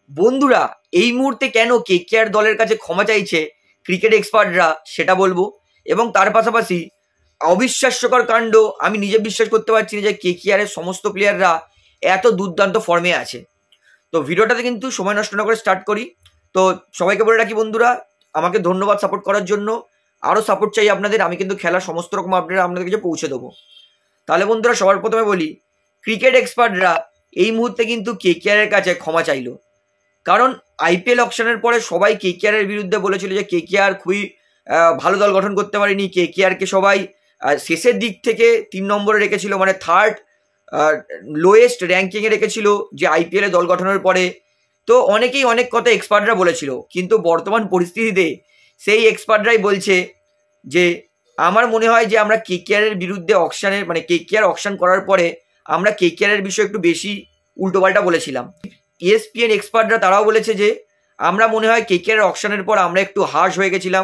বন্ধুরা, এই মুহূর্তে কেন কেকেআর দলের কাছে ক্ষমা চাইছে ক্রিকেট এক্সপার্টরা সেটা বলবো, এবং তার পাশাপাশি অবিশ্বাস্যকর কাণ্ড, আমি নিজে বিশ্বাস করতে পারছি না যে কেকেআর এর সমস্ত প্লেয়াররা এত দুর্দান্ত ফর্মে আছে। তো ভিডিওটাতে কিন্তু সময় নষ্ট না করে স্টার্ট করি। তো সবাইকে বলে রাখি বন্ধুরা, আমাকে ধন্যবাদ সাপোর্ট করার জন্য। আরও সাপোর্ট চাই আপনাদের, আমি কিন্তু খেলার সমস্ত রকম আপডেট আপনাদের কাছে পৌঁছে দেবো। তাহলে বন্ধুরা, সবার প্রথমে বলি, ক্রিকেট এক্সপার্টরা এই মুহূর্তে কিন্তু কেকেআর এর কাছে ক্ষমা চাইলো। কারণ আইপিএল অকশনের পরে সবাই কেকেআর এর বিরুদ্ধে বলেছিল যে কেকেআর খুবই ভালো দল গঠন করতে পারেনি। কেকেআরকে সবাই শেষের দিক থেকে 3 নম্বরে রেখেছিল, মানে থার্ড লোয়েস্ট র্যাঙ্কিংয়ে রেখেছিল যে আইপিএলে দল গঠনের পরে। তো অনেকেই অনেক কথা এক্সপার্টরা বলেছিল, কিন্তু বর্তমান পরিস্থিতিতে সেই এক্সপার্টরাই বলছে যে আমার মনে হয় যে আমরা কেকেআর এর বিরুদ্ধে অকশনের, মানে কেকেআর অকশন করার পরে আমরা কেকেআর এর বিষয়ে একটু বেশি উল্টোপাল্টা বলেছিলাম। ESPN এক্সপার্টরা তারাও বলেছে যে আমরা মনে হয় কেকেআর অকশনের পর আমরা একটু হার্শ হয়ে গেছিলাম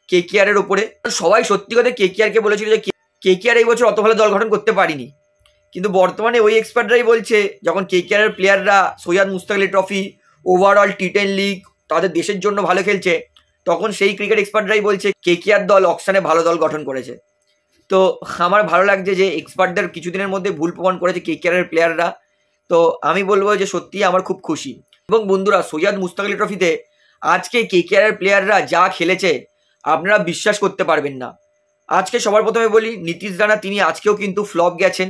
কেকেআর এর ওপরে। সবাই সত্যি কথা কেকেআরকে বলেছিল যে কেকেআর এই বছর অত ভালো দল গঠন করতে পারিনি, কিন্তু বর্তমানে ওই এক্সপার্টরাই বলছে যখন কেকেআর এর প্লেয়াররা Syed Mushtaq Ali trophy, overall T10 league তাদের দেশের জন্য ভালো খেলছে, তখন সেই ক্রিকেট এক্সপার্টরাই বলছে কেকেআর দল অকশনে ভালো দল গঠন করেছে। তো আমার ভালো লাগছে যে এক্সপার্টদের কিছুদিনের মধ্যে ভুল প্রমাণ করেছে কেকেআর এর প্লেয়াররা। তো আমি বলবো যে সত্যিই আমার খুব খুশি। এবং বন্ধুরা, সৈয়দ মুশতাক আলী ট্রফিতে আজকে কেকেআর এর প্লেয়াররা যা খেলেছে আপনারা বিশ্বাস করতে পারবেন না। আজকে সবার প্রথমে বলি, নীতিশ রানা তিনি আজকেও কিন্তু ফ্লপ গেছেন।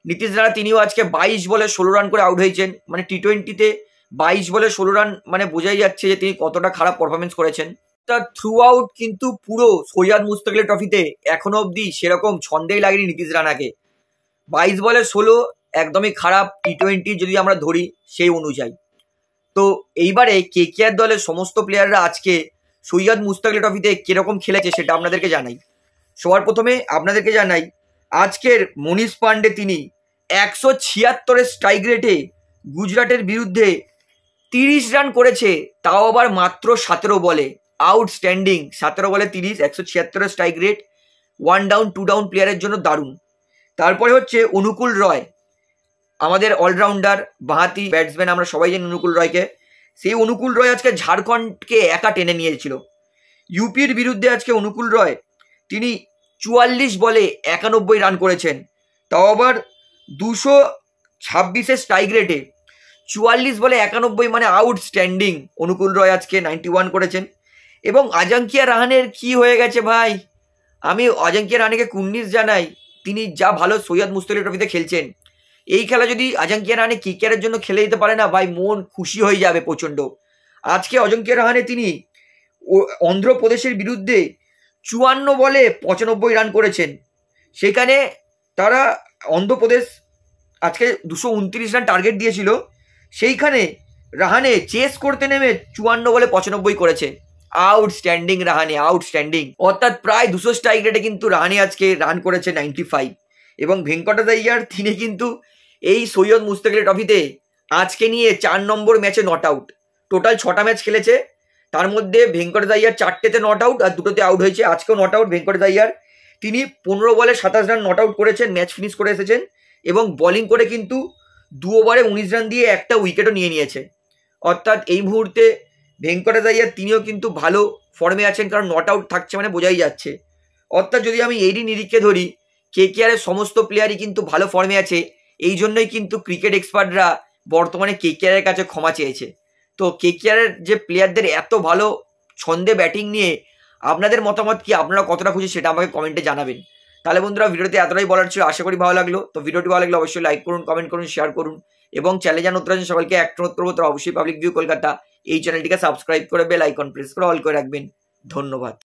নীতিশ রানা তিনিও আজকে 22 বলে 16 রান করে আউট হয়েছেন। মানে T20-তে 22 বলে 16 রান, মানে বোঝাই যাচ্ছে যে তিনি কতটা খারাপ পারফরমেন্স করেছেন। তার থ্রু আউট কিন্তু পুরো সৈয়দ মুশতাক আলী ট্রফিতে এখনো অবধি সেরকম ছন্দেই লাগেনি নীতিশ রানাকে। 22 বলে 16 একদমই খারাপ T20 যদি আমরা ধরি সেই অনুযায়ী। তো এইবারে কেকেআর দলের সমস্ত প্লেয়াররা আজকে সৈয়দ মুশতাক আলী ট্রফিতে কিরকম খেলেছে সেটা আপনাদেরকে জানাই। সবার প্রথমে আপনাদেরকে জানাই, আজকের মনীষ পান্ডে তিনি 176 স্ট্রাইক রেটে গুজরাটের বিরুদ্ধে 30 রান করেছে, তাও আবার মাত্র 17 বলে। আউটস্ট্যান্ডিং, 17 বলে 30, 176 স্ট্রাইক রেট, 1 ডাউন 2 ডাউন প্লেয়ারের জন্য দারুণ। তারপরে হচ্ছে অনুকূল রয়, আমাদের অলরাউন্ডার বাঁহাতি ব্যাটসম্যান, আমরা সবাই জানি অনুকূল রয়কে। সেই অনুকূল রয় আজকে ঝাড়খণ্ডকে একা টেনে নিয়েছিল। ইউপির বিরুদ্ধে আজকে অনুকূল রয় তিনি 44 বলে 91 রান করেছেন, তাও আবার 226 স্ট্রাইক রেটে 44 বলে 91, মানে আউটস্ট্যান্ডিং। অনুকূল রয় আজকে 91 করেছেন। এবং অজিঙ্ক্য রাহানের কি হয়ে গেছে ভাই, আমি অজিঙ্ক্য রাহানেকে কুর্নিশ জানাই, তিনি যা ভালো সৈয়দ মুশতাক আলী ট্রফিতে খেলছেন। এই খেলা যদি অজিঙ্ক্য রাহানে কেকেআরের জন্য খেলে দিতে পারে না ভাই, মন খুশি হয়ে যাবে প্রচণ্ড। আজকে অজিঙ্ক্য রাহানে তিনি অন্ধ্রপ্রদেশের বিরুদ্ধে 54 বলে 95 রান করেছেন। সেখানে তারা অন্ধ্রপ্রদেশ আজকে 229 রান টার্গেট দিয়েছিল, সেইখানে রাহানে চেস করতে নেমে 54 বলে 95 করেছে। Outstanding Rahane, outstanding. অর্থাৎ প্রায় 200 স্ট্রাইক রেটে কিন্তু রাহানে আজকে রান করেছে 95। এবং ভেঙ্কটেশ আইয়ার তিনি কিন্তু এই সৈয়দ মুশতাক আলী ট্রফিতে আজকে নিয়ে 4 নম্বর ম্যাচে নট আউট। টোটাল 6টা ম্যাচ খেলেছে, তার মধ্যে ভেঙ্কটেশ আইয়ার 4টেতে নট আউট আর 2টোতে আউট হয়েছে। আজকেও নট আউট ভেঙ্কটেশ আইয়ার, তিনি 15 বলে 27 রান নট আউট করেছেন, ম্যাচ ফিনিশ করে এসেছেন। এবং বোলিং করে কিন্তু 2 ওভারে 19 রান দিয়ে একটা উইকেটও নিয়ে নিয়েছে। অর্থাৎ এই মুহূর্তে ভেঙ্কটেশ আইয়ার তিনিও কিন্তু ভালো ফর্মে আছেন, কারণ নট আউট থাকছে মানে বোঝাই যাচ্ছে। অর্থাৎ যদি আমি এরই নিরিখে ধরি, কেকেআর এর সমস্ত প্লেয়ারই কিন্তু ভালো ফর্মে আছে। এই জন্যই কিন্তু ক্রিকেট এক্সপার্টরা বর্তমানে কেকেআর এর কাছে ক্ষমা চেয়েছে। তো কেকেআর এর যে প্লেয়ারদের এত ভালো ছন্দে ব্যাটিং নিয়ে আপনাদের মতামত কি, আপনারা কতটা খুশি সেটা আমাকে কমেন্টে জানাবেন। তাহলে বন্ধুরা, ভিডিওতে এতটাই বলার ছিল, আশা করি ভালো লাগলো। তো ভিডিওটি ভালো লাগলে অবশ্যই লাইক করুন, কমেন্ট করুন, শেয়ার করুন, এবং চ্যানেলে যান নতুন আছেন সকলকে একটা অনুরোধ করবো, তো অবশ্যই পাবলিক ভিউ কলকাতা এই চ্যানেলটিকে সাবস্ক্রাইব করে বেল আইকন প্রেস করে অল করে রাখবেন। ধন্যবাদ।